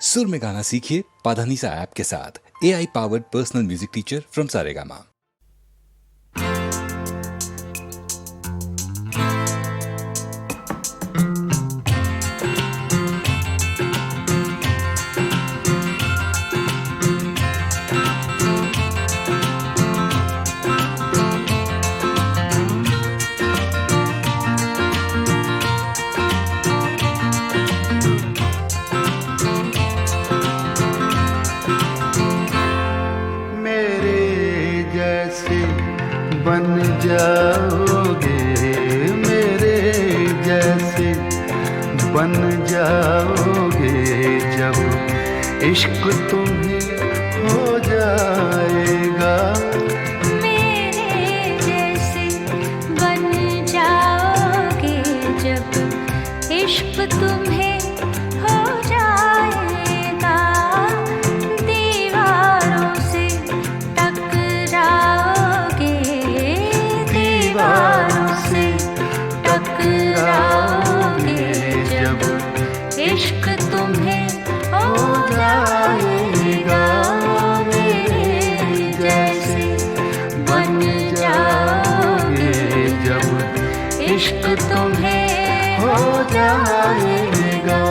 सुर में गाना सीखिए पाधानीसा ऐप के साथ। AI powered personal music teacher from Saregama. बन जाओगे मेरे जैसे, बन जाओगे जब इश्क तुम्हें हो जाएगा। मेरे जैसे बन जाओगे जब इश्क तुम्हें हो जाएगा। दीवारों से टकराओगे, दीवारों से टकराओगे जब इश्क तुम्हें हो जाएगा। मेरे जैसे बन जाओगे जब इश्क तुम्हें हो जाएगा।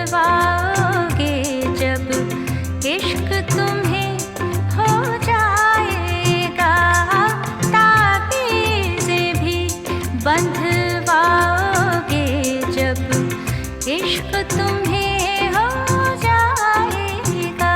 बंधवाओगे जब इश्क तुम्हें हो जाएगा। ताबीज़ें भी बंधवाओगे जब इश्क तुम्हें हो जाएगा।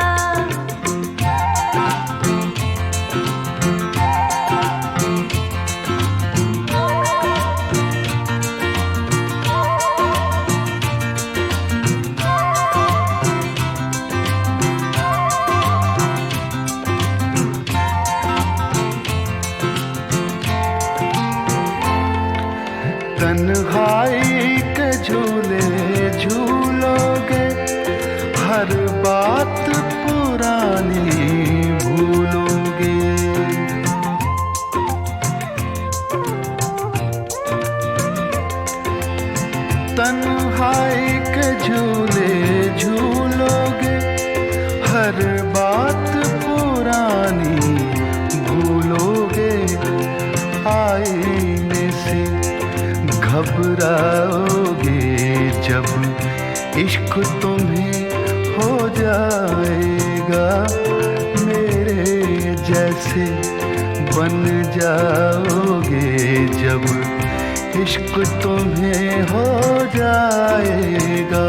तन्हाई के झूले झूलोगे, हर बात पुरानी भूलोगे। तन्हाई के झूले झूलोगे, हर बात पुरानी भूलोगे। आईने से घबराओगे जब इश्क तुम्हें हो जाएगा। मेरे जैसे बन जाओगे जब इश्क तुम्हें हो जाएगा।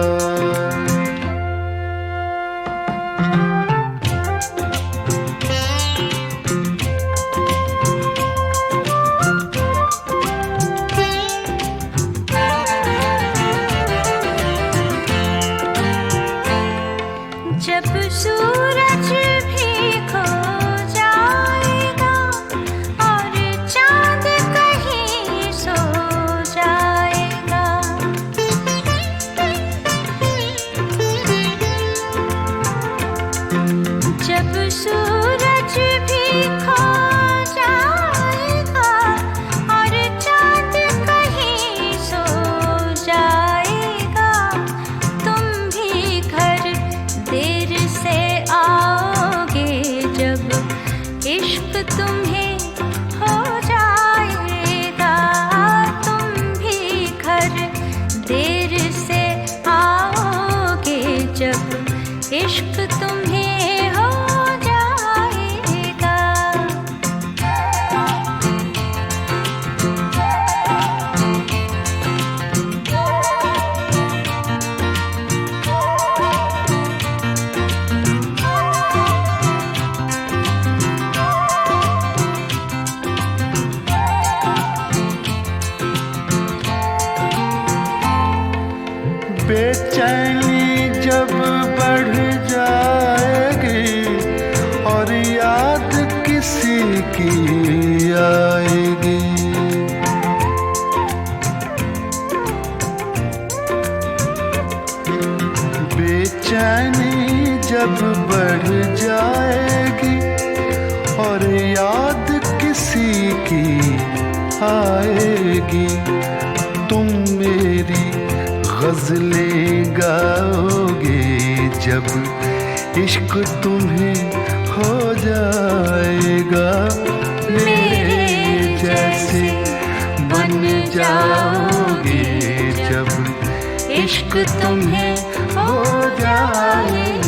जब सूरज भी खो जाएगा और चांद कहीं सो जाएगा। बेचैनी जब बढ़ जाएगी और याद किसी की आएगी। बेचैनी जब बढ़ जाएगी और याद किसी की आएगी, तुम मेरी गज़लें गाओगे जब इश्क तुम्हें हो जाएगा। मेरे जैसे बन जाओगे जब इश्क तुम्हें हो जाएगा।